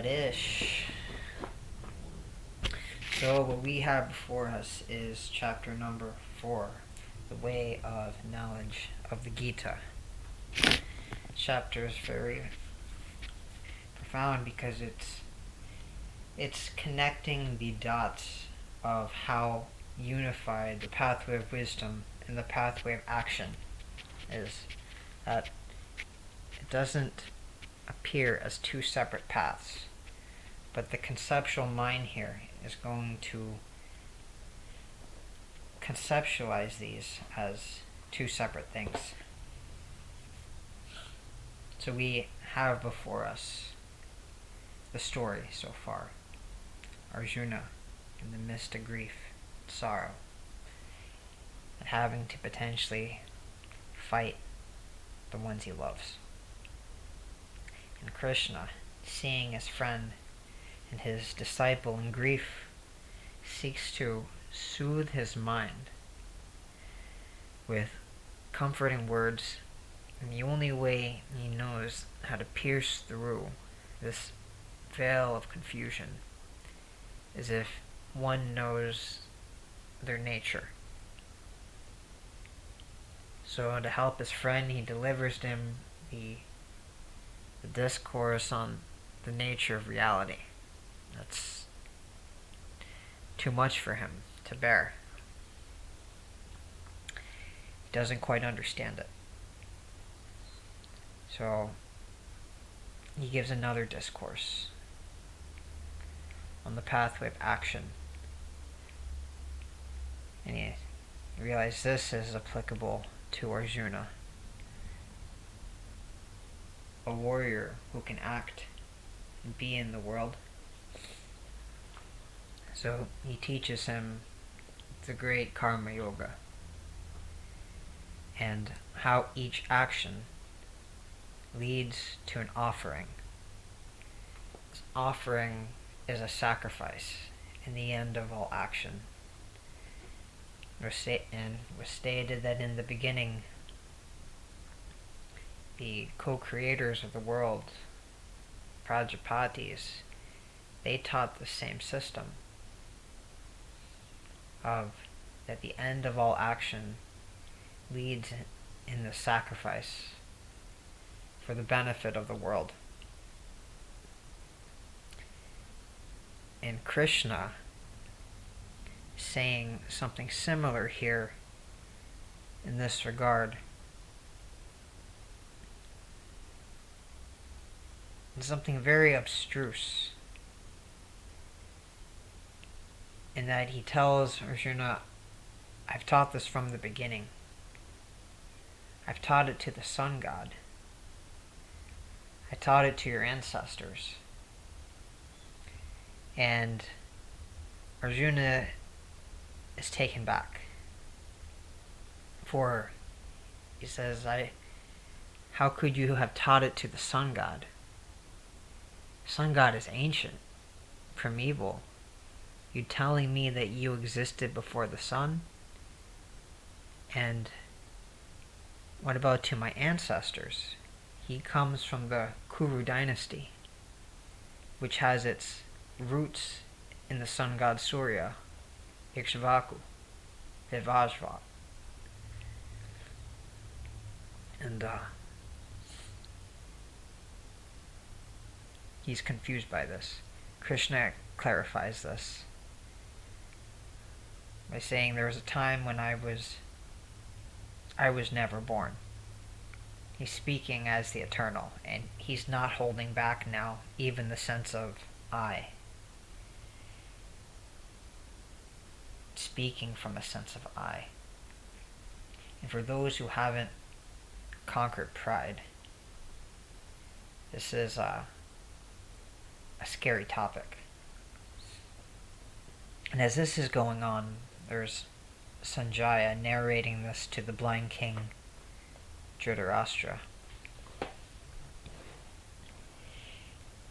Adish. So what we have before us is chapter number 4, the way of knowledge of the Gita. This chapter is very profound because it's connecting the dots of how unified the pathway of wisdom and the pathway of action is. That it doesn't appear as two separate paths, but the conceptual mind here is going to conceptualize these as two separate things. So we have before us the story so far. Arjuna in the midst of grief and sorrow, and having to potentially fight the ones he loves. And Krishna, seeing his friend and his disciple in grief, seeks to soothe his mind with comforting words, and the only way he knows how to pierce through this veil of confusion is if one knows their nature. So to help his friend, he delivers him the discourse on the nature of reality. That's too much for him to bear. He doesn't quite understand it. So he gives another discourse on the pathway of action. And he realizes this is applicable to Arjuna, a warrior who can act and be in the world. So he teaches him the great karma yoga and how each action leads to an offering. This offering is a sacrifice in the end of all action. And was stated that in the beginning, the co-creators of the world, Prajapatis, they taught the same system of that the end of all action leads in the sacrifice for the benefit of the world. And Krishna saying something similar here in this regard. And something very abstruse in that he tells Arjuna, I've taught this from the beginning. I've taught it to the sun god. I taught it to your ancestors. And Arjuna is taken back. For he says, how could you have taught it to the sun god? Sun god is ancient, primeval. You telling me that you existed before the sun? And what about to my ancestors? He comes from the Kuru dynasty, which has its roots in the sun god Surya, Ikshvaku, Vivajvat. And he's confused by this. Krishna clarifies this by saying there was a time when I was never born. He's speaking as the eternal, and he's not holding back now even the sense of I. Speaking from a sense of I. And for those who haven't conquered pride, this is a scary topic. And as this is going on, there's Sanjaya narrating this to the blind king Dhritarashtra.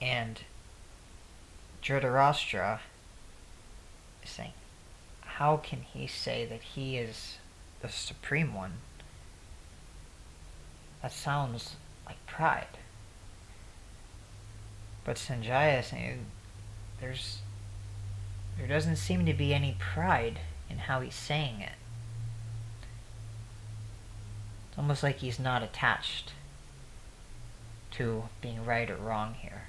And Dhritarashtra is saying, how can he say that he is the Supreme One? That sounds like pride. But Sanjaya is saying there doesn't seem to be any pride in how he's saying it. It's almost like he's not attached to being right or wrong here.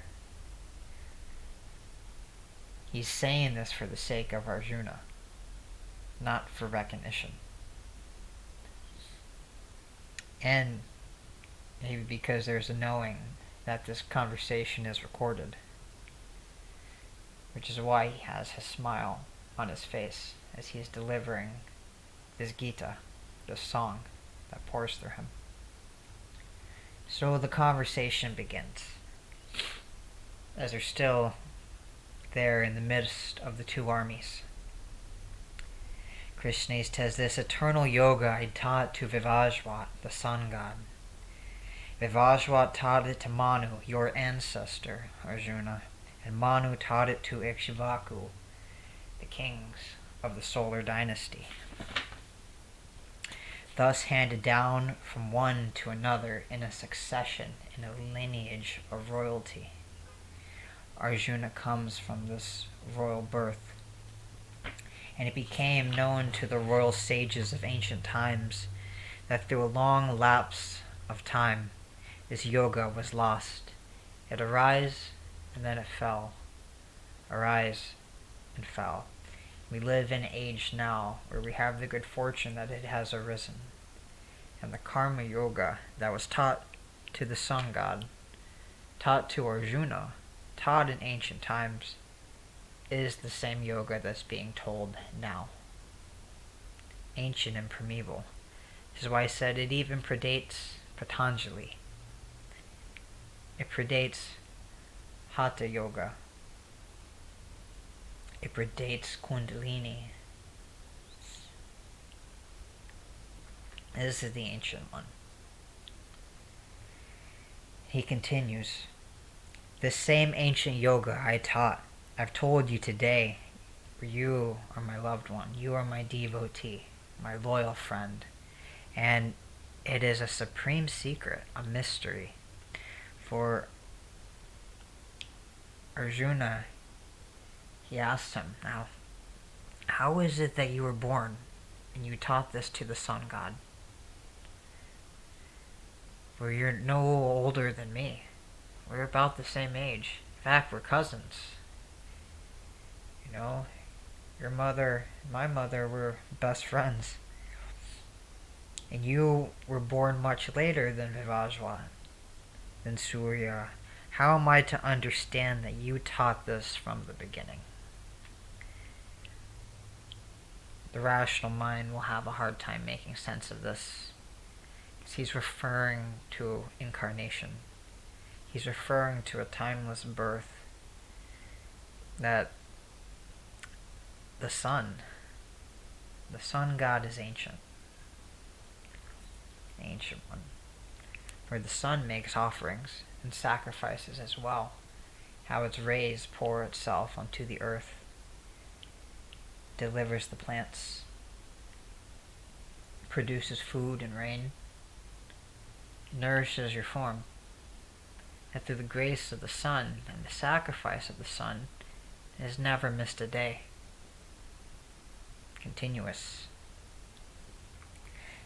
He's saying this for the sake of Arjuna, not for recognition. And maybe because there's a knowing that this conversation is recorded, which is why he has his smile on his face as he is delivering this Gita, this song that pours through him. So the conversation begins, as they're still there in the midst of the two armies. Krishna says, this eternal yoga I taught to Vivajwat, the sun god. Vivajwat taught it to Manu, your ancestor, Arjuna, and Manu taught it to Ikshvaku, the kings of the solar dynasty. Thus handed down from one to another in a succession, in a lineage of royalty. Arjuna comes from this royal birth, and it became known to the royal sages of ancient times that through a long lapse of time this yoga was lost. It arose and then it fell, arise and fell. We live in an age now where we have the good fortune that it has arisen, and the karma yoga that was taught to the sun god, taught to Arjuna, taught in ancient times, is the same yoga that's being told now. Ancient and primeval. This is why I said it even predates Patanjali. It predates Hatha Yoga. It predates Kundalini. This is the ancient one. He continues, this same ancient yoga I taught, I've told you today, for you are my loved one, you are my devotee, my loyal friend, and it is a supreme secret, a mystery. For Arjuna, he asked him, now, how is it that you were born and you taught this to the sun god? For you're no older than me. We're about the same age. In fact, we're cousins. You know, your mother and my mother were best friends. And you were born much later than Vivajwat, than Surya. How am I to understand that you taught this from the beginning? The rational mind will have a hard time making sense of this, because he's referring to incarnation. He's referring to a timeless birth, that the sun god is ancient. The ancient one. For the sun makes offerings and sacrifices as well. How its rays pour itself onto the earth, delivers the plants, produces food and rain, nourishes your form. That through the grace of the sun and the sacrifice of the sun, it has never missed a day. Continuous.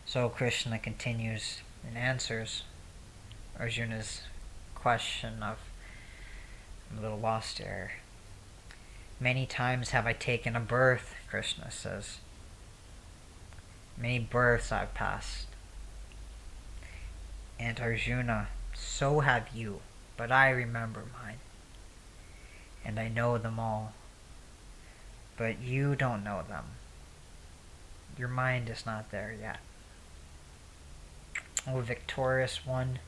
So Krishna continues and answers Arjuna's question of, I'm a little lost here. Many times have I taken a birth, Krishna says. Many births I've passed. And Arjuna, so have you, but I remember mine. And I know them all. But you don't know them. Your mind is not there yet. O victorious one,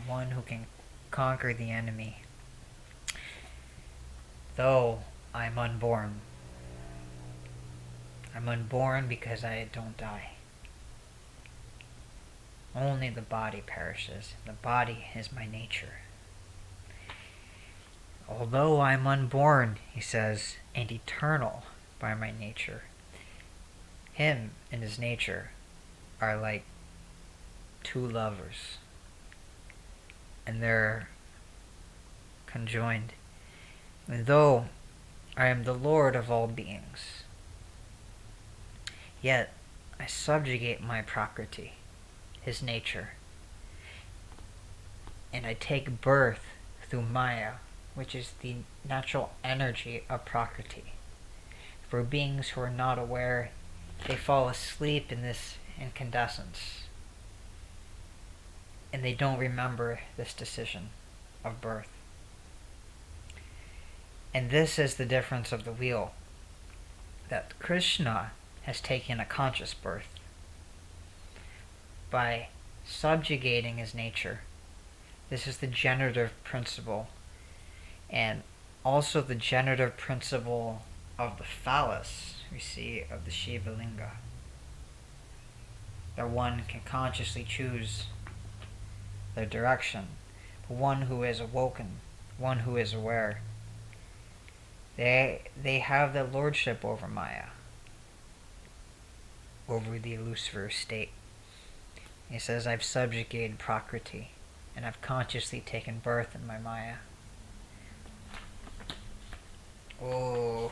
one who can conquer the enemy. Though I'm unborn because I don't die. Only the body perishes. The body is my nature. Although I'm unborn, he says, and eternal by my nature, him and his nature are like two lovers, and they're conjoined. And though I am the Lord of all beings, yet I subjugate my Prakriti, his nature, and I take birth through Maya, which is the natural energy of Prakriti. For beings who are not aware, they fall asleep in this incandescence, and they don't remember this decision of birth. And this is the difference of the wheel, that Krishna has taken a conscious birth by subjugating his nature. This is the generative principle, and also the generative principle of the phallus we see of the Shiva Linga. That one can consciously choose their direction, but one who is awoken, one who is aware, they have the lordship over Maya, over the illusory state. He says, I've subjugated Prakriti, and I've consciously taken birth in my Maya. Oh.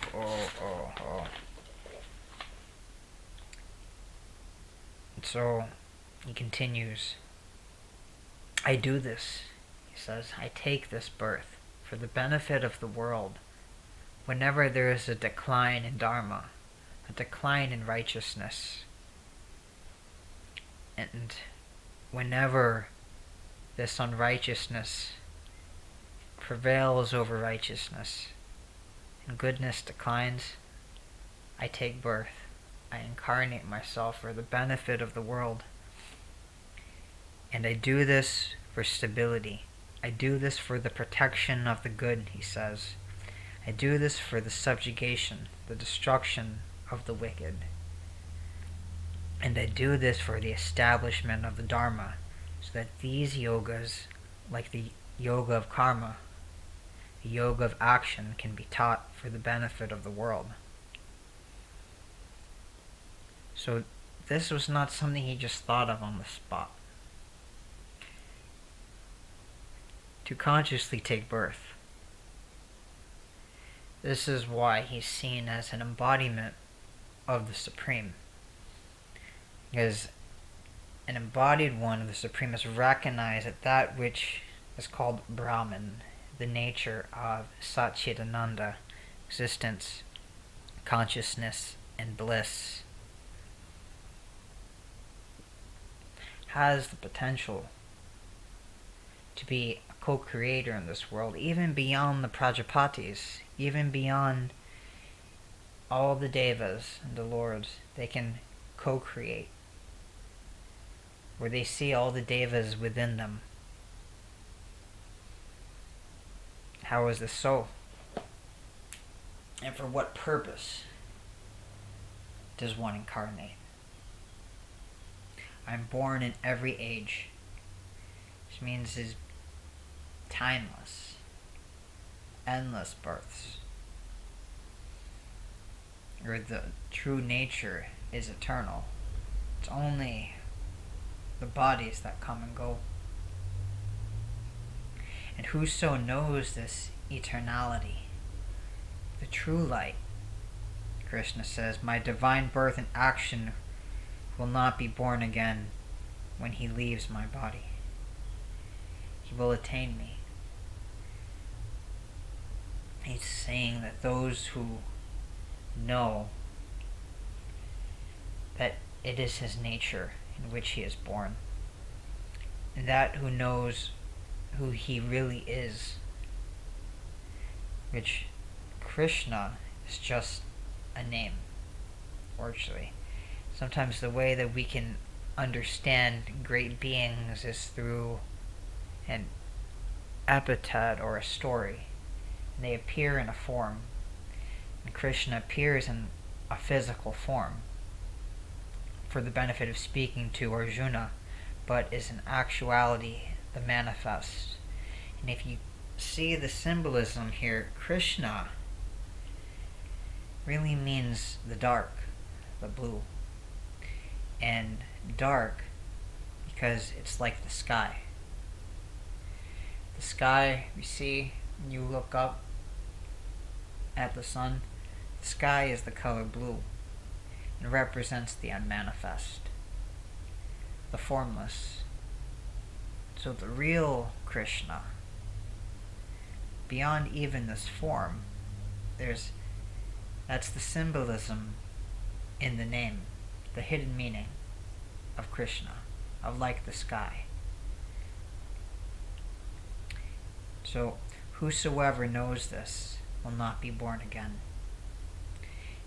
And so he continues, I do this, he says, I take this birth for the benefit of the world. Whenever there is a decline in Dharma, a decline in righteousness, and whenever this unrighteousness prevails over righteousness and goodness declines, I take birth. I incarnate myself for the benefit of the world. And I do this for stability. I do this for the protection of the good, he says. I do this for the subjugation, the destruction of the wicked. And I do this for the establishment of the Dharma, so that these yogas, like the yoga of karma, the yoga of action, can be taught for the benefit of the world. So this was not something he just thought of on the spot. To consciously take birth. This is why he's seen as an embodiment of the Supreme. Because an embodied one of the Supreme is recognized at that which is called Brahman, the nature of Satchidananda, existence, consciousness, and bliss, has the potential to be a co-creator in this world, even beyond the Prajapatis, even beyond all the devas and the lords. They can co-create, where they see all the devas within them. How is this so? And for what purpose does one incarnate? I'm born in every age, which means is timeless, endless births. Or the true nature is eternal. It's only the bodies that come and go. And whoso knows this eternality, the true light, Krishna says, my divine birth and action will not be born again when he leaves my body. He will attain me. He's saying that those who know that it is his nature in which he is born, and that who knows who he really is, which Krishna is just a name, actually. Sometimes the way that we can understand great beings is through an epithet or a story. And they appear in a form. And Krishna appears in a physical form for the benefit of speaking to Arjuna, but is in actuality the manifest. And if you see the symbolism here, Krishna really means the dark, the blue. And dark because it's like the sky. The sky we see When you look up at the sun, the sky is the color blue and represents the unmanifest, the formless. So the real Krishna, beyond even this form, that's the symbolism in the name, the hidden meaning of Krishna, of like the sky. So whosoever knows this will not be born again,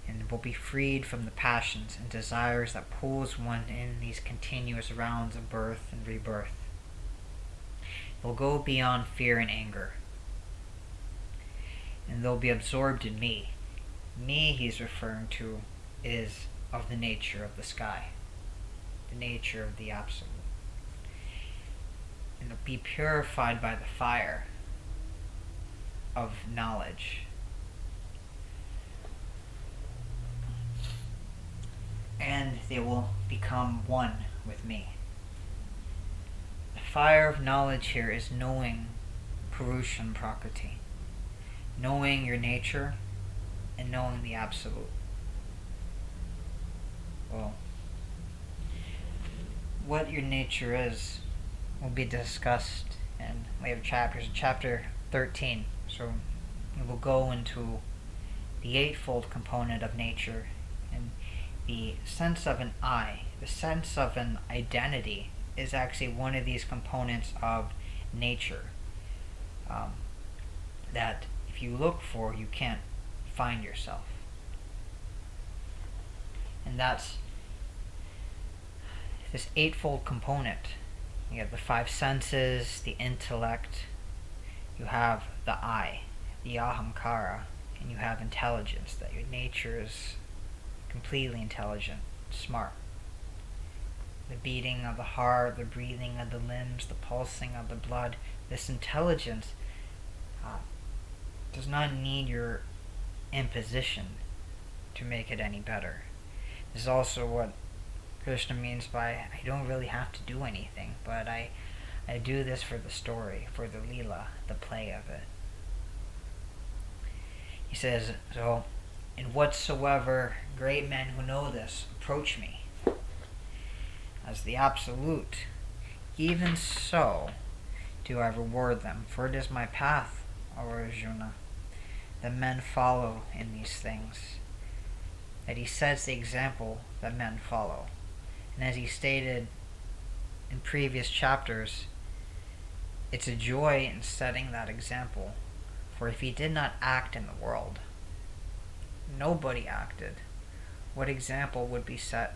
and will be freed from the passions and desires that pulls one in these continuous rounds of birth and rebirth. They'll go beyond fear and anger, and they'll be absorbed in me. Me, he's referring to, is of the nature of the sky, the nature of the Absolute. And they'll be purified by the fire of knowledge. And they will become one with me. The fire of knowledge here is knowing Purusham Prakriti, knowing your nature and knowing the Absolute. Well, what your nature is will be discussed in later chapters. Chapter 13. So we will go into the eightfold component of nature and the sense of an I, the sense of an identity, is actually one of these components of nature that if you look for, you can't find yourself. And that's this eightfold component. You have the five senses, the intellect, you have the I, the ahamkara, and you have intelligence, that your nature is completely intelligent, smart. The beating of the heart, the breathing of the limbs, the pulsing of the blood, this intelligence does not need your imposition to make it any better. This is also what Krishna means by, I don't really have to do anything, but I do this for the story, for the lila, the play of it. He says, so, and whatsoever great men who know this approach me as the Absolute, even so do I reward them, for it is my path, O Arjuna, that men follow in these things, that he sets the example that men follow. And as he stated in previous chapters, it's a joy in setting that example, for if he did not act in the world, nobody acted, what example would be set?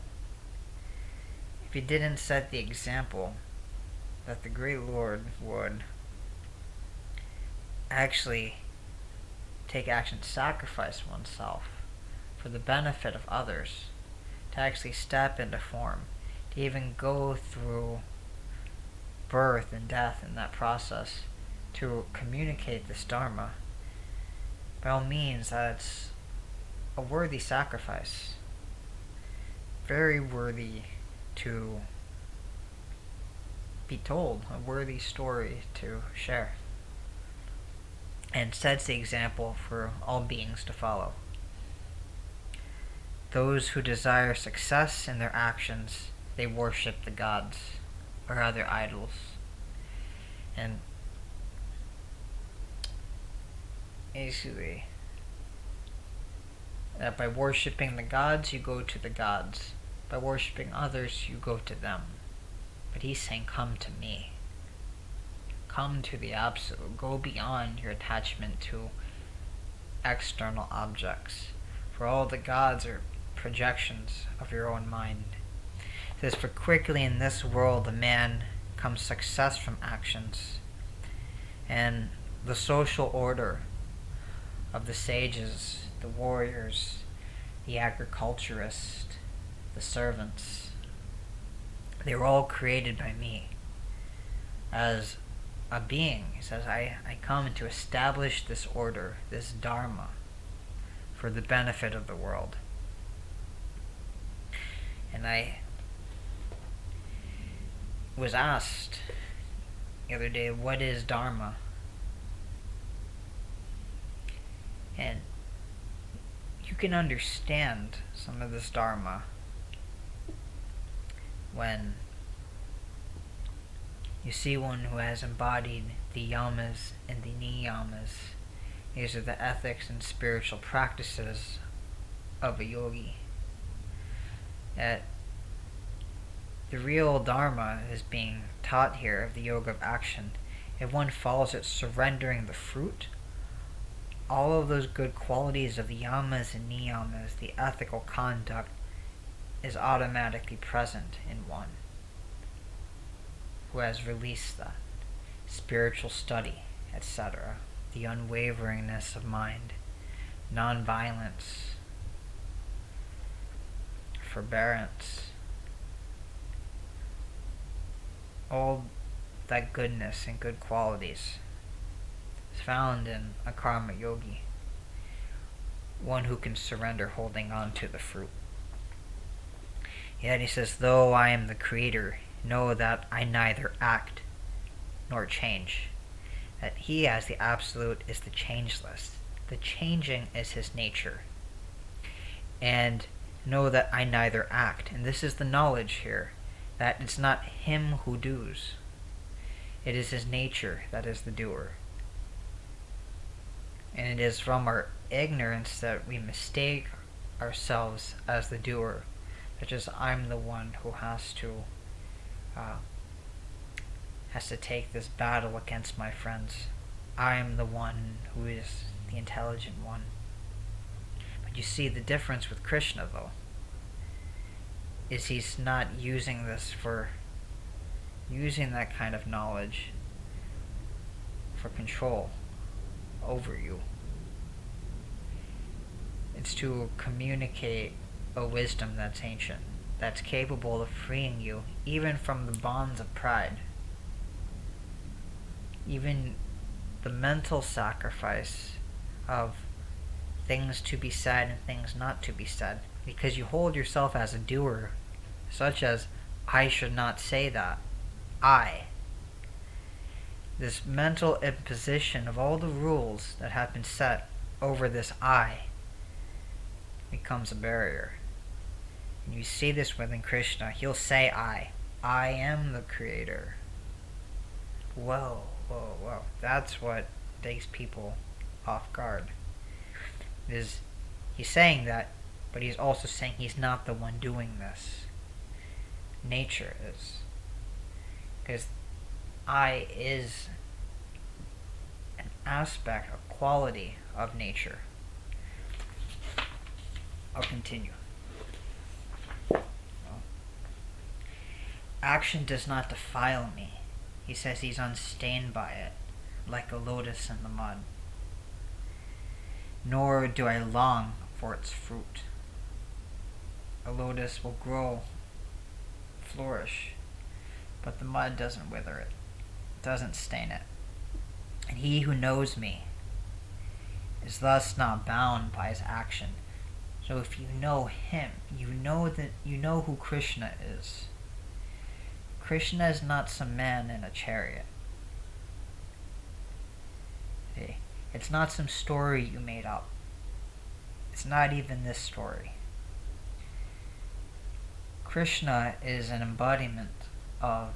If he didn't set the example that the great Lord would actually take action, sacrifice oneself for the benefit of others, to actually step into form, to even go through birth and death in that process, to communicate this Dharma, by all means, that's a worthy sacrifice. Very worthy to be told, a worthy story to share, and sets the example for all beings to follow. Those who desire success in their actions, they worship the gods or other idols. And basically, that by worshipping the gods, you go to the gods. By worshipping others, you go to them. But he's saying, come to me. Come to the Absolute. Go beyond your attachment to external objects. For all the gods are projections of your own mind. It says, for quickly in this world a man comes success from actions, and the social order of the sages, the warriors, the agriculturists, the servants, they were all created by me as a being. He says, I come to establish this order, this Dharma, for the benefit of the world. And I was asked the other day, what is Dharma? And you can understand some of this Dharma when you see one who has embodied the yamas and the niyamas. These are the ethics and spiritual practices of a yogi. That the real Dharma is being taught here of the yoga of action. If one follows it, surrendering the fruit, all of those good qualities of the yamas and niyamas, the ethical conduct, is automatically present in one who has released that. Spiritual study, etc. The unwaveringness of mind, non-violence, forbearance, all that goodness and good qualities is found in a karma yogi, one who can surrender holding on to the fruit. Yet he says, though I am the creator, know that I neither act nor change. That he as the absolute is the changeless. The changing is his nature. And know that I neither act. And this is the knowledge here, that it's not him who does. It is his nature that is the doer. And it is from our ignorance that we mistake ourselves as the doer, such as I'm the one who has to take this battle against my friends. I'm the one who is the intelligent one. But you see the difference with Krishna, though, is he's not using that kind of knowledge for control over you. It's to communicate a wisdom that's ancient, that's capable of freeing you even from the bonds of pride. Even the mental sacrifice of things to be said and things not to be said, because you hold yourself as a doer, such as, I should not say that. This mental imposition of all the rules that have been set over this I becomes a barrier. And you see this within Krishna. He'll say I am the creator. Whoa. That's what takes people off guard. He's saying that, but he's also saying he's not the one doing this. Nature is. Because I is an aspect, a quality of nature. I'll continue. Action does not defile me. He says he's unstained by it, like a lotus in the mud. Nor do I long for its fruit. A lotus will grow, flourish, but the mud doesn't wither it, doesn't stain it. And he who knows me is thus not bound by his action. So if you know him, you know who Krishna is. Krishna is not some man in a chariot. It's not some story you made up. It's not even this story. Krishna is an embodiment of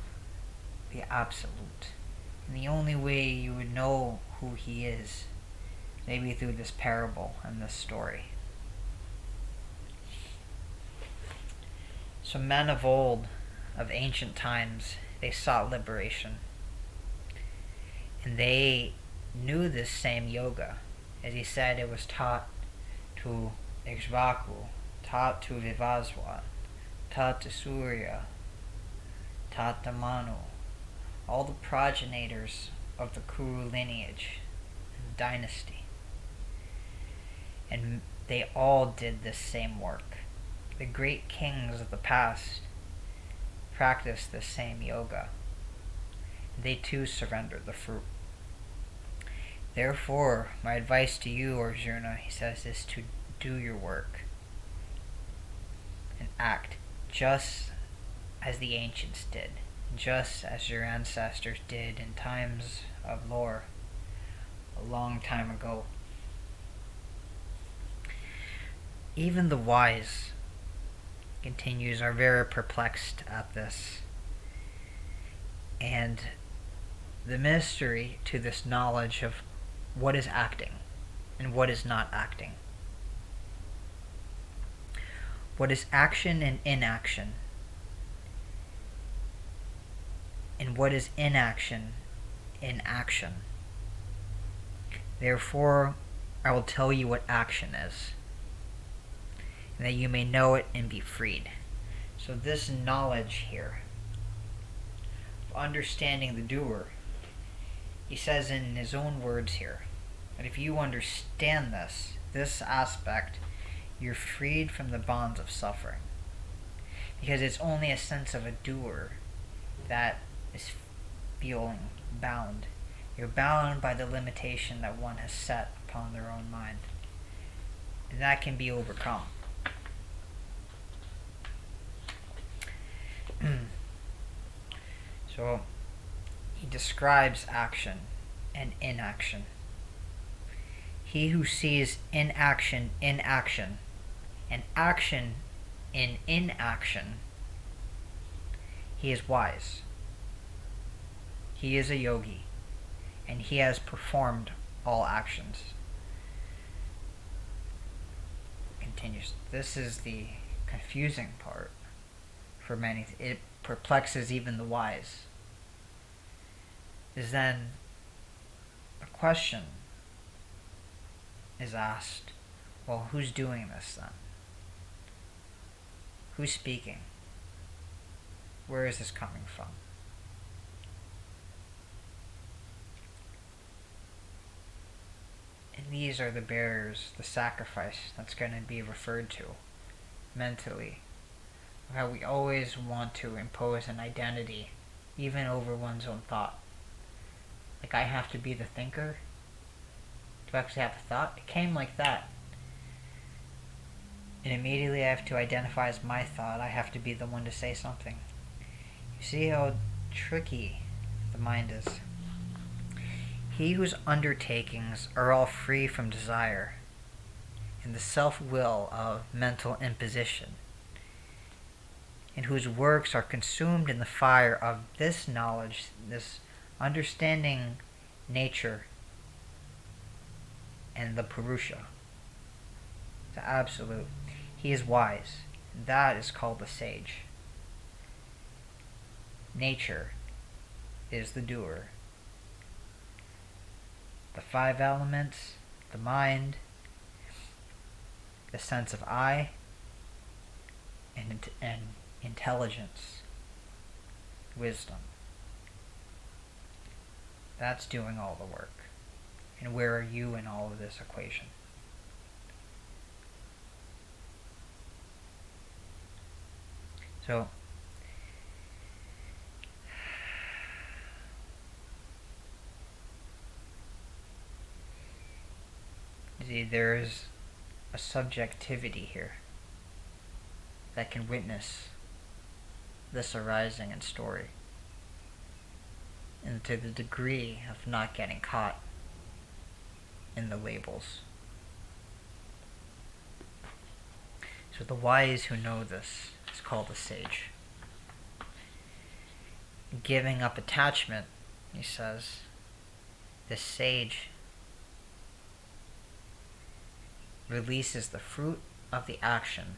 the Absolute. And the only way you would know who he is, maybe through this parable and this story. So men of old, of ancient times, they sought liberation. And they knew this same yoga. As he said, it was taught to Ikshvaku, taught to Vivaswa, taught to Surya, taught to Manu, all the progenitors of the Kuru lineage and dynasty. And they all did this same work. The great kings of the past practiced this same yoga. They too surrendered the fruit. Therefore, my advice to you, Arjuna, he says, is to do your work and act just as the ancients did, just as your ancestors did in times of lore, a long time ago. Even the wise, continues, are very perplexed at this. And the mystery to this knowledge of what is acting and what is not acting. What is action and inaction, and what is inaction in action. Therefore, I will tell you what action is, and that you may know it and be freed. So this knowledge here, of understanding the doer, he says in his own words here, that if you understand this aspect, you're freed from the bonds of suffering. Because it's only a sense of a doer that is feeling bound. You're bound by the limitation that one has set upon their own mind. And that can be overcome. So, he describes action and inaction. He who sees inaction in action, and action in inaction, he is wise. He is a yogi, and he has performed all actions. Continues. This is the confusing part for many. It perplexes even the wise. Is then a question is asked, well, who's doing this then? Who's speaking? Where is this coming from? And these are the barriers, the sacrifice that's going to be referred to mentally. How we always want to impose an identity, even over one's own thought. Like, I have to be the thinker to actually have a thought. It came like that. And immediately I have to identify as my thought. I have to be the one to say something. You see how tricky the mind is. He whose undertakings are all free from desire and the self-will of mental imposition, and whose works are consumed in the fire of this knowledge, this understanding nature and the Purusha, the Absolute. He is wise. That is called the sage. Nature is the doer. The five elements, the mind, the sense of I, and intelligence, wisdom. That's doing all the work. And where are you in all of this equation? So, see, there is a subjectivity here that can witness this arising in story, and to the degree of not getting caught in the labels. So the wise who know this is called a sage. Giving up attachment, he says, the sage releases the fruit of the action,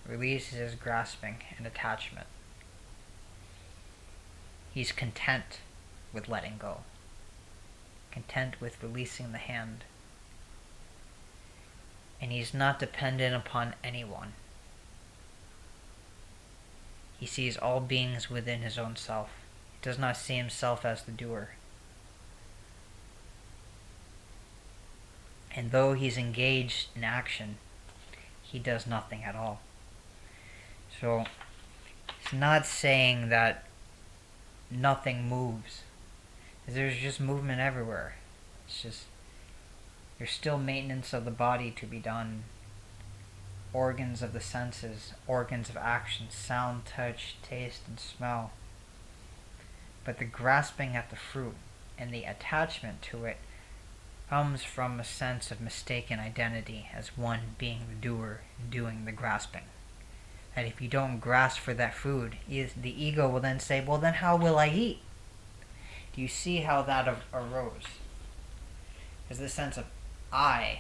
releases his grasping and attachment. He's content with letting go, content with releasing the hand, and he's not dependent upon anyone. He sees all beings within his own self. He does not see himself as the doer. And though he's engaged in action, he does nothing at all. So, it's not saying that nothing moves. There's just movement everywhere. It's just, there's still maintenance of the body to be done. Organs of the senses, organs of action, sound, touch, taste, and smell. But the grasping at the fruit and the attachment to it comes from a sense of mistaken identity as one being the doer and doing the grasping. That if you don't grasp for that food, the ego will then say, well, then how will I eat? Do you see how that arose? There's this sense of I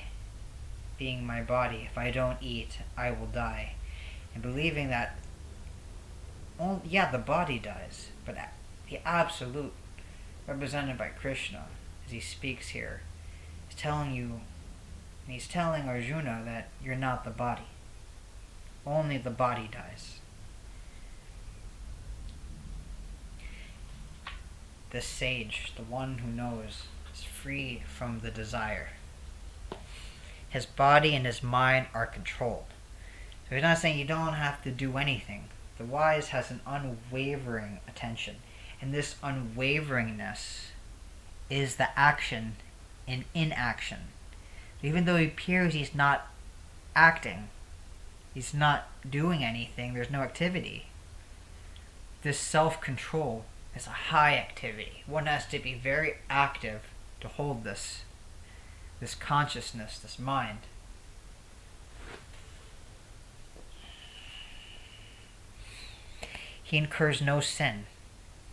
being my body. If I don't eat, I will die. And believing that, well, yeah, the body dies, but the absolute, represented by Krishna, as he speaks here, is telling you, and he's telling Arjuna that you're not the body. Only the body dies. The sage, the one who knows, is free from the desire. His body and his mind are controlled. So he's not saying you don't have to do anything. The wise has an unwavering attention. And this unwaveringness is the action in inaction. Even though he appears he's not acting, he's not doing anything, there's no activity. This self-control is a high activity. One has to be very active to hold this consciousness, this mind. He incurs no sin,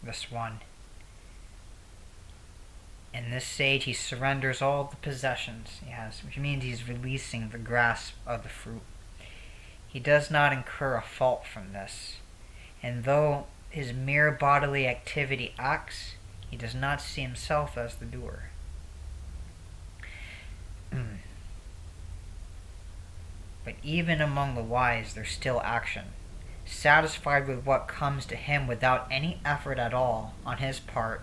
this one. In this stage, he surrenders all the possessions he has, which means he's releasing the grasp of the fruit. He does not incur a fault from this, and though his mere bodily activity acts, he does not see himself as the doer. But even among the wise, there's still action. Satisfied with what comes to him without any effort at all on his part,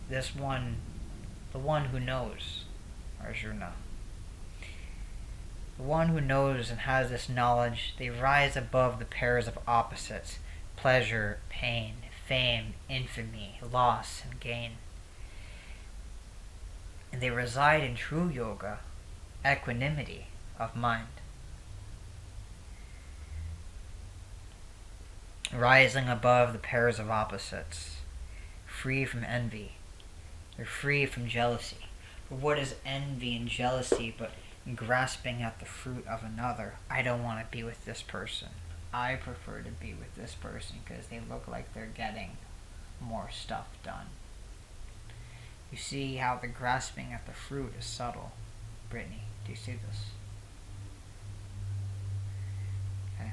the one who knows, Arjuna. The one who knows and has this knowledge, they rise above the pairs of opposites, pleasure, pain, fame, infamy, loss, and gain. And they reside in true yoga, equanimity of mind. Rising above the pairs of opposites, free from envy. They're free from jealousy. For what is envy and jealousy but grasping at the fruit of another? I don't want to be with this person. I prefer to be with this person because they look like they're getting more stuff done. You see how the grasping at the fruit is subtle. Brittany, do you see this? Okay.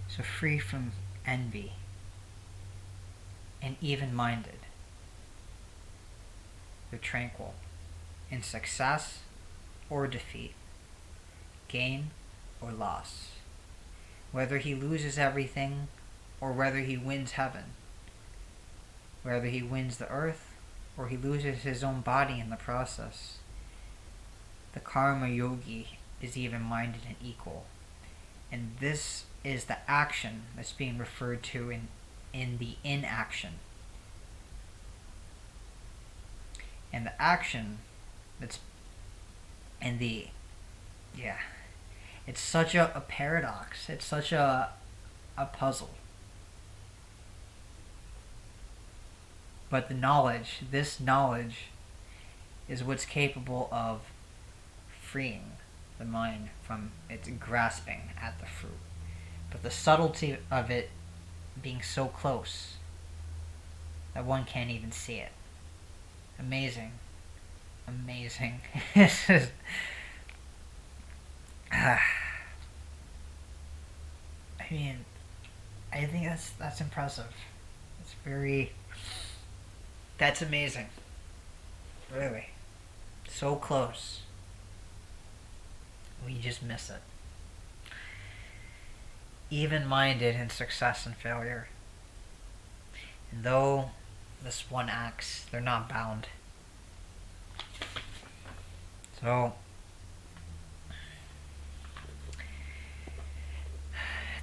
So free from envy and even-minded. They're tranquil in success or defeat, gain or loss, whether he loses everything or whether he wins heaven, whether he wins the earth or he loses his own body in the process. The karma yogi is even-minded and equal, and this is the action that's being referred to in the inaction. And the action that's in the, it's such a paradox. It's such a puzzle. But this knowledge is what's capable of freeing the mind from its grasping at the fruit. But the subtlety of it being so close that one can't even see it. Amazing. Amazing. This is... I mean, I think that's impressive. It's very... That's amazing. Really. So close. We just miss it. Even-minded in success and failure. And though this one acts, they're not bound. So,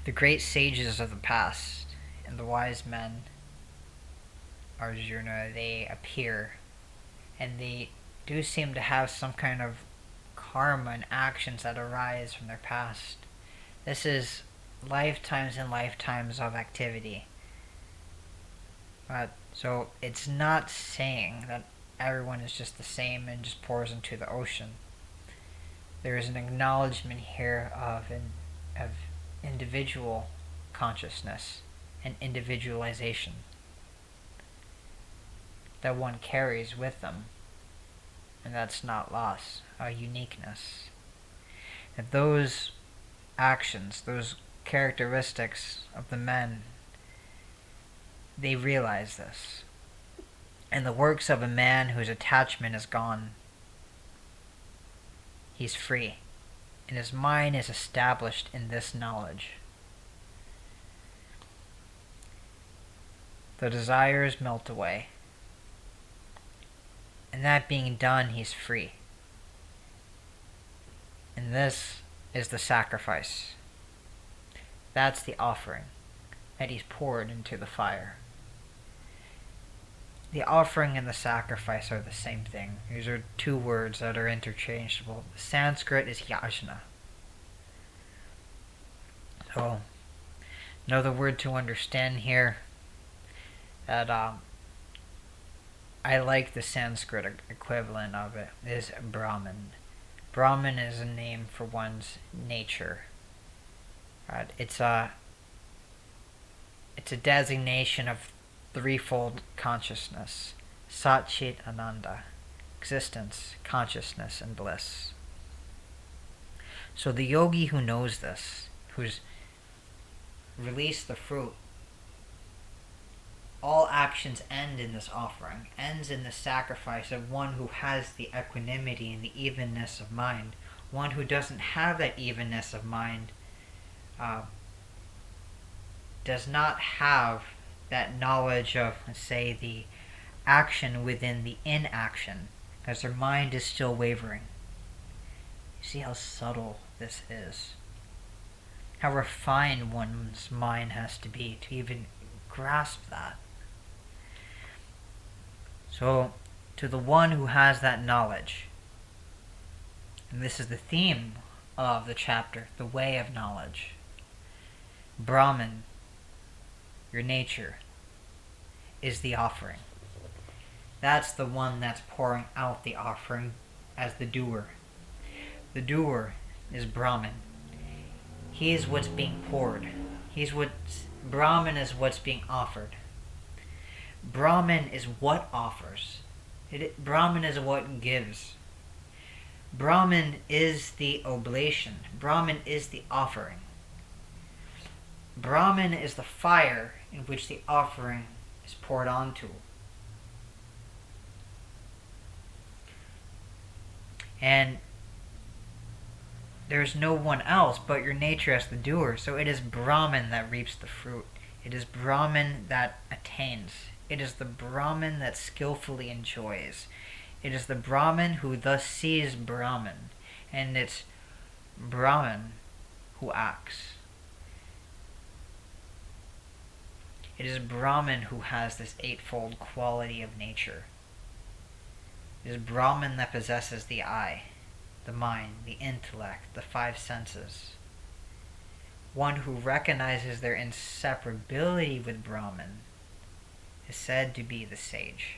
the great sages of the past and the wise men, Arjuna, they appear, and they do seem to have some kind of karma and actions that arise from their past. This is lifetimes and lifetimes of activity. So it's not saying that everyone is just the same and just pours into the ocean. There is an acknowledgement here of individual consciousness and individualization that one carries with them, and that's not loss, a uniqueness. That those actions, those characteristics of the men, they realize this. And the works of a man whose attachment is gone, he's free, and his mind is established in this knowledge. The desires melt away, and that being done, he's free. And this is the sacrifice. That's the offering that he's poured into the fire. The offering and the sacrifice are the same thing. These are two words that are interchangeable. The Sanskrit is yajna. So, another word to understand here that I like the Sanskrit equivalent of it is Brahman. Brahman is a name for one's nature. It's a designation of threefold consciousness: Sat Chit Ananda, existence, consciousness, and bliss. So the yogi who knows this, who's released the fruit, all actions end in this offering, ends in the sacrifice of one who has the equanimity and the evenness of mind. One who doesn't have that evenness of mind does not have that knowledge of, let's say, the action within the inaction, because their mind is still wavering. You see how subtle this is? How refined one's mind has to be to even grasp that. So, to the one who has that knowledge, and this is the theme of the chapter, the way of knowledge. Brahman, your nature, is the offering. That's the one that's pouring out the offering as the doer. The doer is Brahman. He is what's being poured. Brahman is what's being offered. Brahman is what offers. Brahman is what gives. Brahman is the oblation. Brahman is the offering. Brahman is the fire in which the offering is poured onto. And there is no one else but your nature as the doer. So it is Brahman that reaps the fruit. It is Brahman that attains. It is the Brahman that skillfully enjoys. It is the Brahman who thus sees Brahman. And it's Brahman who acts. It is Brahman who has this eightfold quality of nature. It is Brahman that possesses the eye, the mind, the intellect, the five senses. One who recognizes their inseparability with Brahman is said to be the sage.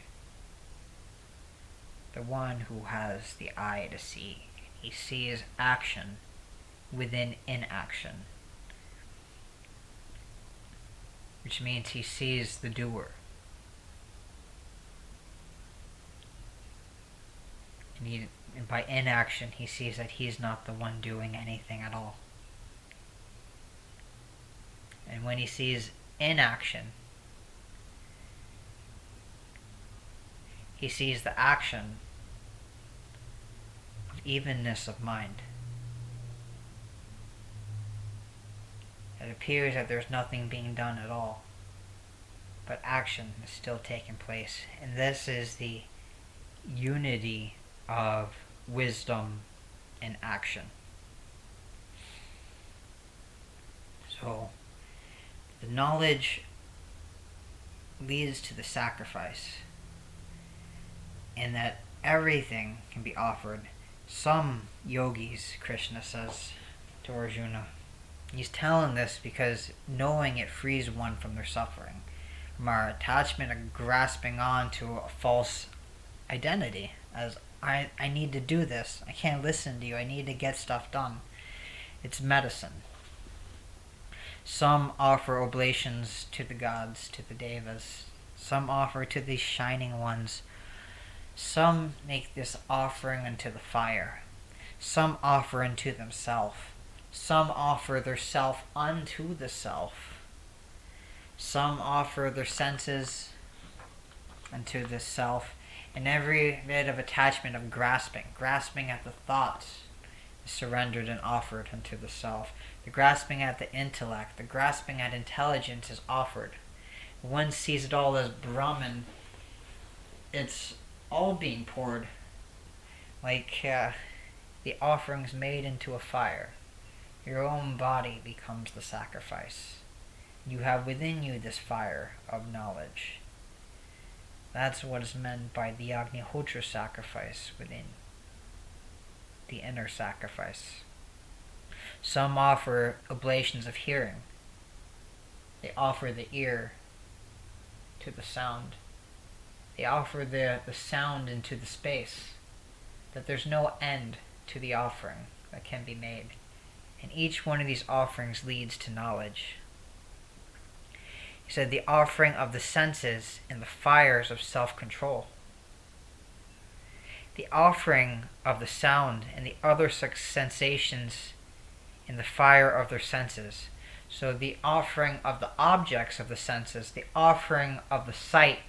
The one who has the eye to see. He sees action within inaction, which means he sees the doer. And by inaction, he sees that he's not the one doing anything at all. And when he sees inaction, he sees the action of evenness of mind. It appears that there's nothing being done at all, but action is still taking place. And this is the unity of wisdom and action. So, the knowledge leads to the sacrifice, and that everything can be offered. Some yogis, Krishna says to Arjuna, he's telling this because knowing it frees one from their suffering, from our attachment of grasping on to a false identity as I need to do this. I can't listen to you. I need to get stuff done. It's medicine. Some offer oblations to the gods, to the devas. Some offer to these shining ones. Some make this offering unto the fire. Some offer unto themselves. Some offer their self unto the self. Some offer their senses unto the self. And every bit of attachment of grasping at the thoughts, is surrendered and offered unto the self. The grasping at the intellect, the grasping at intelligence is offered. One sees it all as Brahman. It's all being poured like the offerings made into a fire. Your own body becomes the sacrifice. You have within you this fire of knowledge. That's what is meant by the Agnihotra sacrifice within. The inner sacrifice. Some offer oblations of hearing. They offer the ear to the sound. They offer the sound into the space. That there's no end to the offering that can be made. And each one of these offerings leads to knowledge. He said the offering of the senses in the fires of self-control. The offering of the sound and the other sensations in the fire of their senses. So the offering of the objects of the senses, the offering of the sight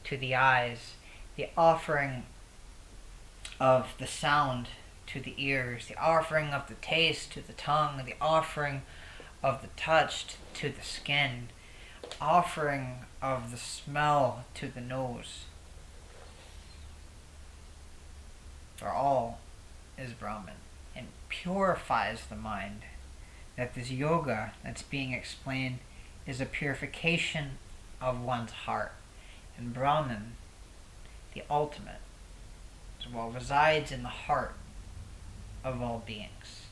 to the eyes, the offering of the sound to the ears, the offering of the taste to the tongue, the offering of the touch to the skin, offering of the smell to the nose. For all is Brahman and purifies the mind. That this yoga that's being explained is a purification of one's heart. And Brahman, the ultimate, as well resides in the heart of all beings,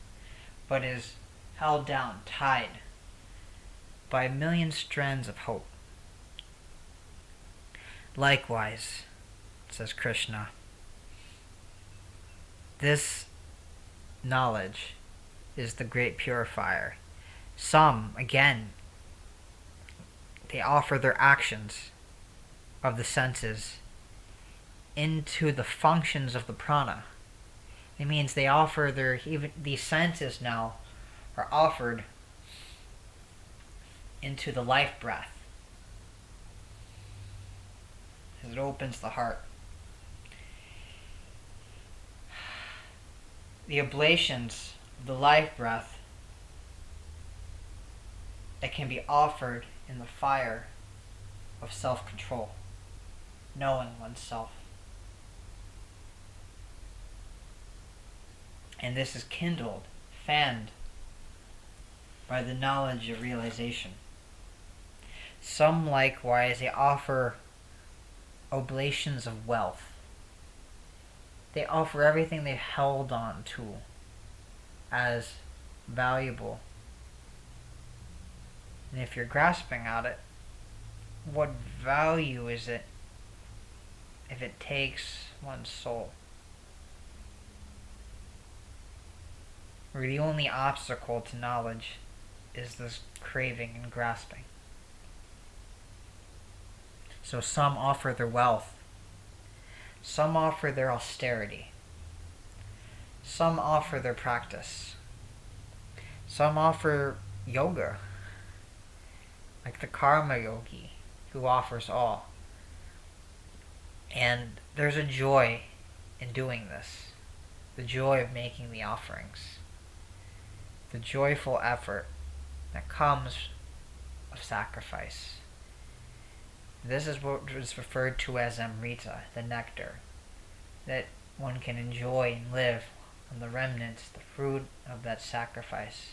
but is held down, tied by a million strands of hope. Likewise, says Krishna, this knowledge is the great purifier. Some, again, they offer their actions of the senses into the functions of the prana. It means they offer even these senses now are offered into the life breath. As it opens the heart. The oblations of the life breath that can be offered in the fire of self-control, knowing oneself. And this is kindled, fanned by the knowledge of realization. Some likewise, they offer oblations of wealth. They offer everything they held on to as valuable. And if you're grasping at it, what value is it if it takes one's soul? Where the only obstacle to knowledge is this craving and grasping. So some offer their wealth. Some offer their austerity. Some offer their practice. Some offer yoga, like the karma yogi who offers all. And there's a joy in doing this. The joy of making the offerings. The joyful effort that comes of sacrifice. This is what is referred to as amrita, the nectar, that one can enjoy and live on the remnants, the fruit of that sacrifice,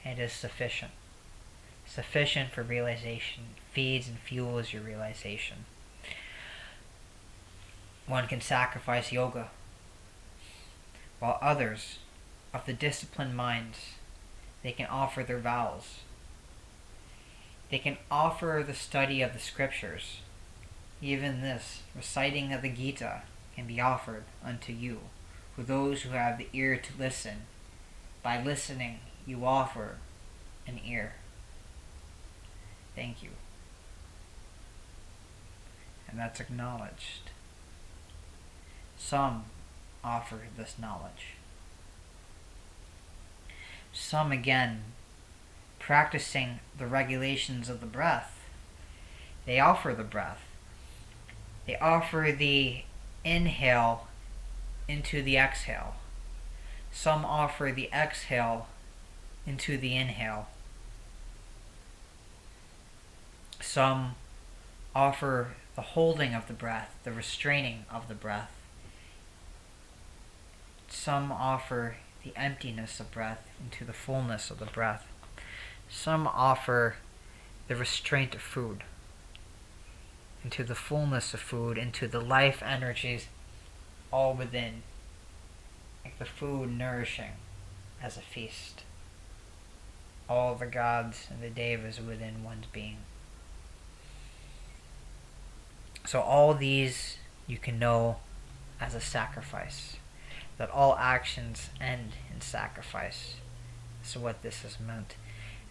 and it is sufficient. Sufficient for realization, feeds and fuels your realization. One can sacrifice yoga, while others of the disciplined minds, they can offer their vows. They can offer the study of the scriptures, even this, reciting of the Gita, can be offered unto you, for those who have the ear to listen. By listening, you offer an ear. Thank you. And that's acknowledged. Some offer this knowledge. Some, again, practicing the regulations of the breath, they offer the breath. They offer the inhale into the exhale. Some offer the exhale into the inhale. Some offer the holding of the breath, the restraining of the breath. Some offer the emptiness of breath into the fullness of the breath. Some offer the restraint of food into the fullness of food, into the life energies all within, like the food nourishing as a feast. All the gods and the devas within one's being. So all these you can know as a sacrifice, that all actions end in sacrifice. That's what this has meant.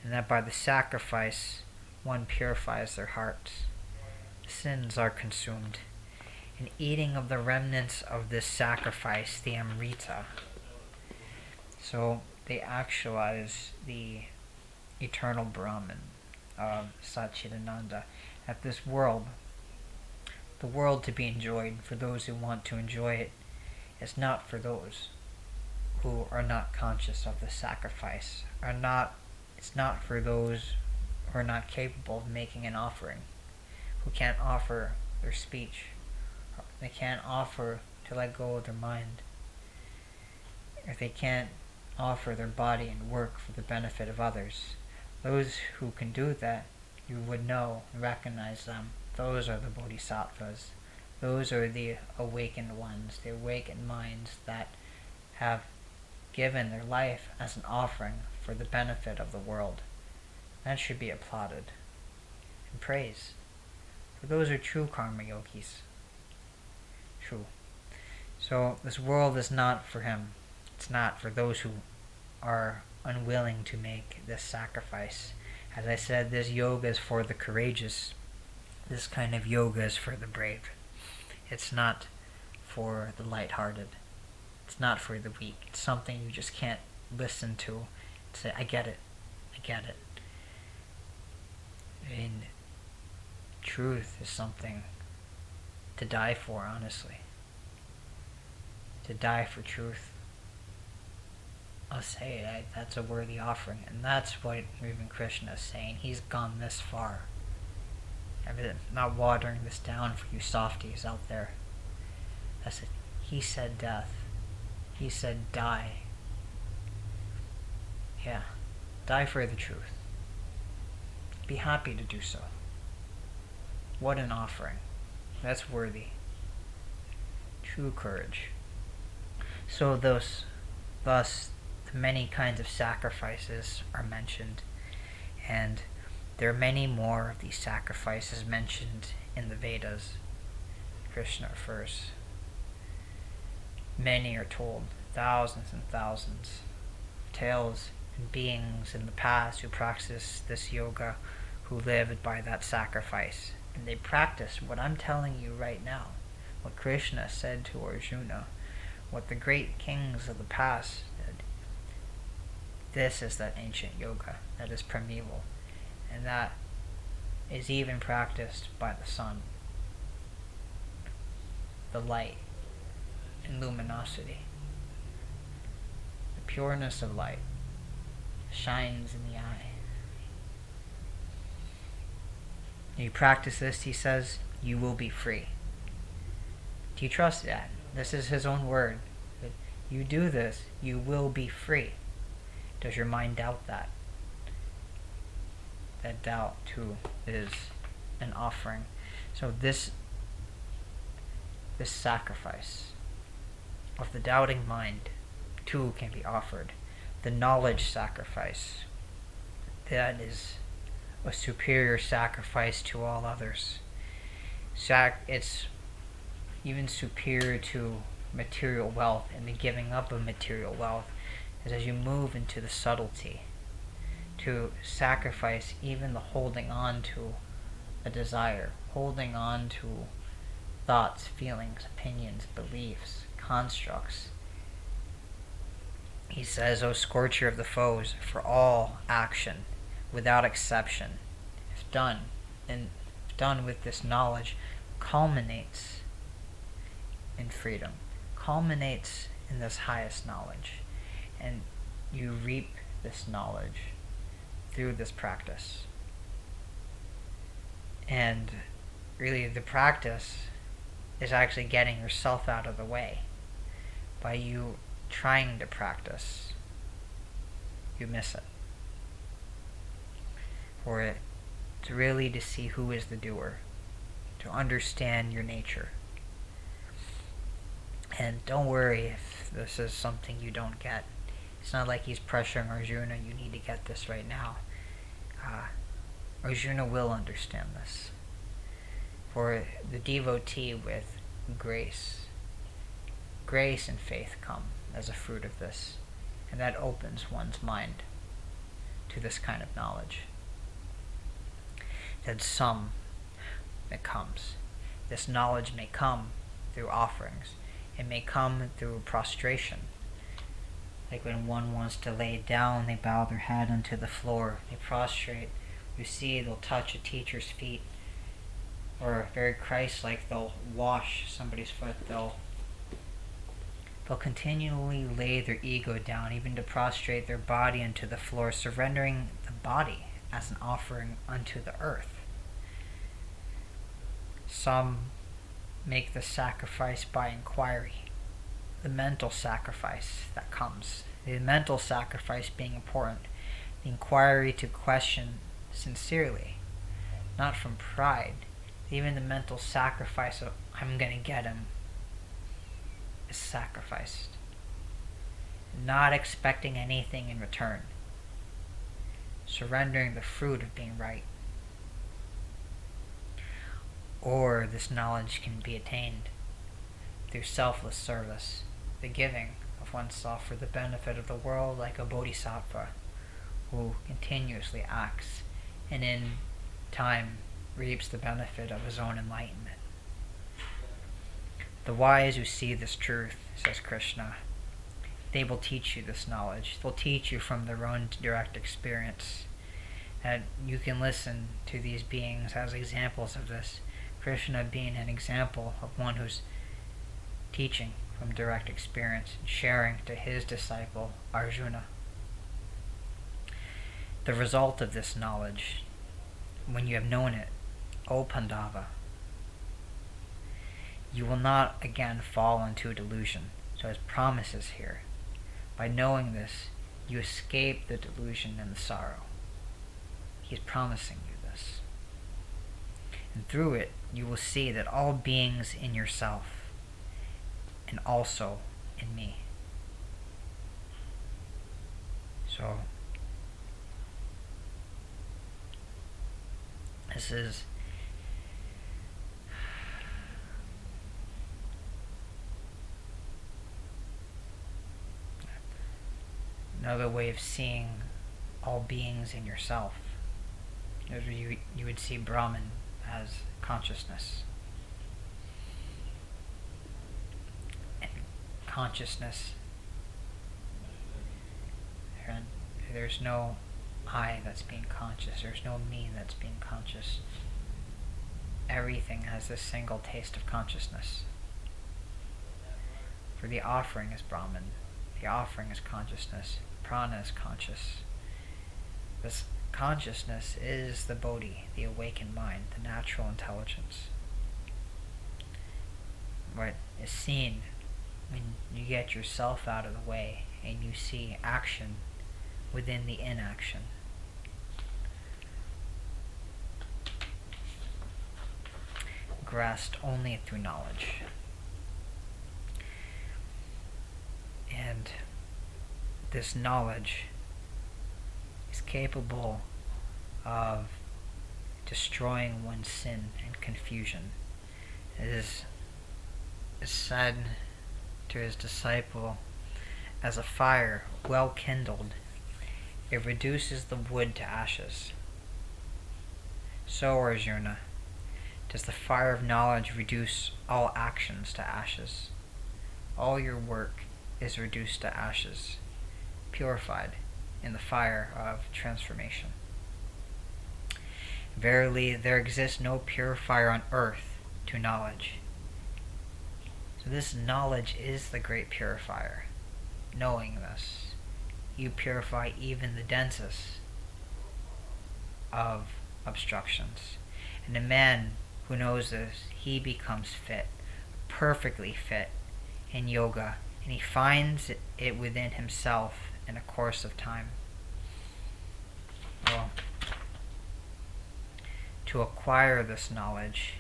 And that by the sacrifice one purifies their hearts. Sins are consumed. And eating of the remnants of this sacrifice, the Amrita. So they actualize the eternal Brahman of Satchidananda. That this world, the world to be enjoyed for those who want to enjoy it, is not for those who are not conscious of the sacrifice. It's not for those who are not capable of making an offering, who can't offer their speech, they can't offer to let go of their mind, if they can't offer their body and work for the benefit of others. Those who can do that, you would know and recognize them. Those are the bodhisattvas. Those are the awakened ones, the awakened minds that have given their life as an offering for the benefit of the world. That should be applauded and praised. For those are true karma yogis. True. So this world is not for him. It's not for those who are unwilling to make this sacrifice. As I said, this yoga is for the courageous. This kind of yoga is for the brave. It's not for the lighthearted. It's not for the weak. It's something you just can't listen to and say, I get it. I get it. And truth is something to die for, honestly. To die for truth. I'll say it, that's a worthy offering. And that's what even Krishna is saying. He's gone this far. I'm not watering this down for you softies out there. That's it. He said death. He said die. Yeah. Die for the truth. Be happy to do so. What an offering. That's worthy. True courage. So thus, the many kinds of sacrifices are mentioned, and there are many more of these sacrifices mentioned in the Vedas. Krishna refers. Many are told, thousands and thousands, of tales and beings in the past who practiced this yoga, who lived by that sacrifice. And they practiced what I'm telling you right now, what Krishna said to Arjuna, what the great kings of the past did. This is that ancient yoga that is primeval, and that is even practiced by the sun. The light and luminosity, the pureness of light shines in the eye. You practice this, he says, you will be free. Do you trust that? This is his own word. That you do this, you will be free. Does your mind doubt that? That doubt, too, is an offering. So this sacrifice of the doubting mind, too, can be offered. The knowledge sacrifice, that is a superior sacrifice to all others. It's even superior to material wealth and the giving up of material wealth is as you move into the subtlety, to sacrifice even the holding on to a desire, holding on to thoughts, feelings, opinions, beliefs, constructs. He says, O scorcher of the foes, for all action, without exception, if done with this knowledge, culminates in freedom, culminates in this highest knowledge, and you reap this knowledge through this practice. And really the practice is actually getting yourself out of the way. By you trying to practice, you miss it. For it to really to see who is the doer, to understand your nature. And don't worry if this is something you don't get. It's not like he's pressuring Arjuna, you need to get this right now. Arjuna will understand this. For the devotee with grace and faith come as a fruit of this, and that opens one's mind to this kind of knowledge. That some that comes. This knowledge may come through offerings. It may come through prostration. Like when one wants to lay down, they bow their head onto the floor. They prostrate. You see, they'll touch a teacher's feet. Or very Christ-like, they'll wash somebody's foot. They'll continually lay their ego down, even to prostrate their body onto the floor, surrendering the body as an offering unto the earth. Some make the sacrifice by inquiry, the mental sacrifice that comes, the mental sacrifice being important, the inquiry to question sincerely, not from pride. Even the mental sacrifice of, I'm going to get him, is sacrificed. Not expecting anything in return. Surrendering the fruit of being right. Or this knowledge can be attained through selfless service, the giving of oneself for the benefit of the world, like a bodhisattva who continuously acts and in time reaps the benefit of his own enlightenment. The wise who see this truth, says Krishna, they will teach you this knowledge. They'll teach you from their own direct experience. And you can listen to these beings as examples of this. Krishna being an example of one who's teaching from direct experience and sharing to his disciple Arjuna. The result of this knowledge, when you have known it, O Pandava, you will not again fall into a delusion. So his promise is here. By knowing this, you escape the delusion and the sorrow. He is promising you this. And through it, you will see that all beings in yourself, and also in me. So, this is another way of seeing all beings in yourself. You would see Brahman as consciousness. And consciousness, there's no I that's being conscious. There's no me that's being conscious. Everything has this single taste of consciousness. For the offering is Brahman. The offering is consciousness. Prana is conscious. This consciousness is the bodhi, the awakened mind, the natural intelligence. What is seen when you get yourself out of the way and you see action within the inaction. Grasped only through knowledge. And this knowledge is capable of destroying one's sin and confusion. It is is said to his disciple, as a fire well kindled, it reduces the wood to ashes. So, Arjuna, does the fire of knowledge reduce all actions to ashes. All your work is reduced to ashes, purified in the fire of transformation. Verily, there exists no purifier on earth to knowledge. So this knowledge is the great purifier. Knowing this, you purify even the densest of obstructions. And a man who knows this, he becomes fit, perfectly fit in yoga, and he finds it within himself in a course of time. Well, to acquire this knowledge,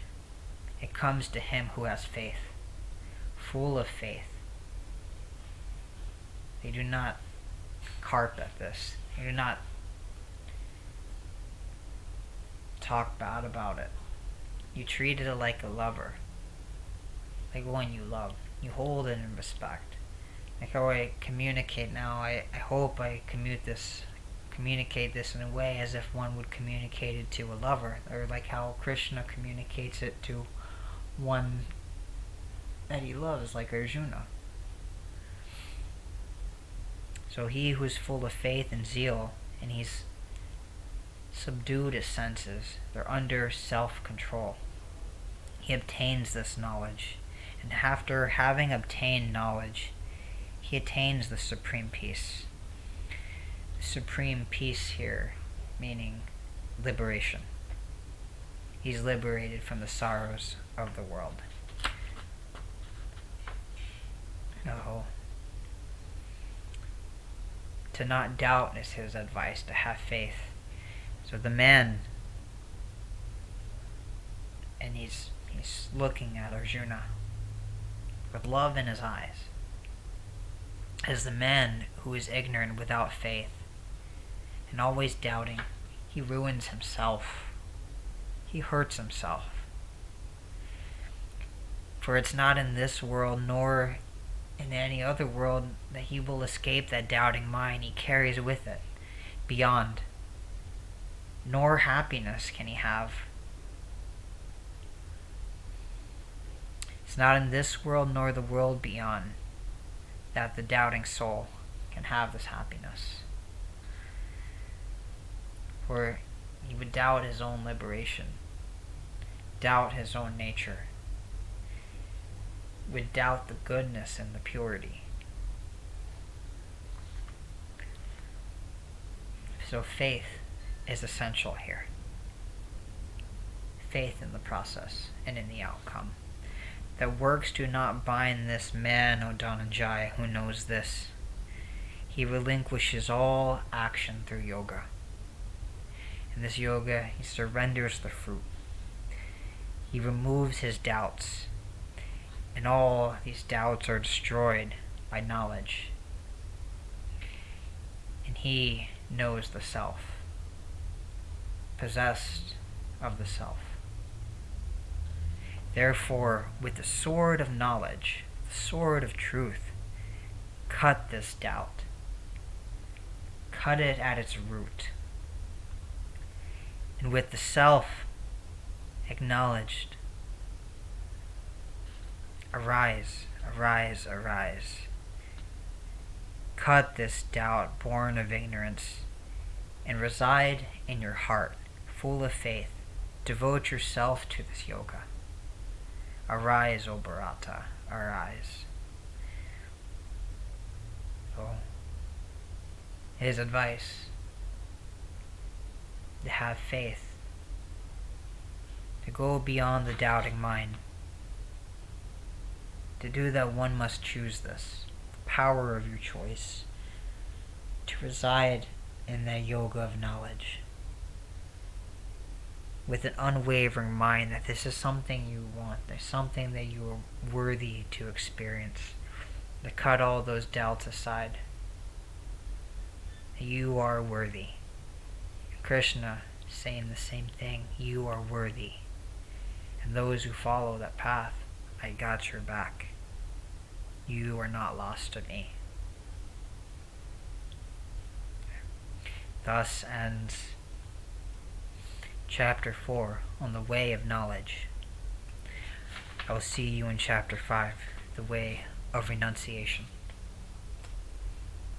it comes to him who has faith, full of faith. They do not carp at this. They do not talk bad about it. You treat it like a lover, like one you love. You hold it in respect. Like how I communicate now, I hope I communicate this in a way as if one would communicate it to a lover, or like how Krishna communicates it to one that he loves, like Arjuna. So he who is full of faith and zeal, and he's subdued his senses, they're under self-control. He obtains this knowledge, and after having obtained knowledge, he attains the supreme peace. The supreme peace here, meaning liberation. He's liberated from the sorrows of the world. Oh. To not doubt is his advice, to have faith. So the man, and he's looking at Arjuna with love in his eyes. As the man who is ignorant without faith and always doubting, he ruins himself. He hurts himself. For it's not in this world nor in any other world that he will escape that doubting mind he carries with it beyond. Nor happiness can he have. It's not in this world nor the world beyond that the doubting soul can have this happiness. For he would doubt his own liberation, doubt his own nature, would doubt the goodness and the purity. So faith is essential here. Faith in the process and in the outcome. That works do not bind this man, O Dhananjaya, who knows this. He relinquishes all action through yoga. In this yoga, he surrenders the fruit. He removes his doubts, and all these doubts are destroyed by knowledge. And he knows the self, possessed of the self. Therefore, with the sword of knowledge, the sword of truth, cut this doubt. Cut it at its root. And with the self acknowledged, arise, arise, arise. Cut this doubt born of ignorance, and reside in your heart, full of faith. Devote yourself to this yoga. Arise, O Bharata, arise. So, his advice, to have faith, to go beyond the doubting mind. To do that, one must choose this, the power of your choice, to reside in that yoga of knowledge, with an unwavering mind that this is something you want, there's something that you are worthy to experience, to cut all those doubts aside. You are worthy. Krishna saying the same thing, you are worthy. And those who follow that path, I got your back. You are not lost to me. Thus ends Chapter 4 on the way of knowledge. I will see you in Chapter 5, the way of renunciation.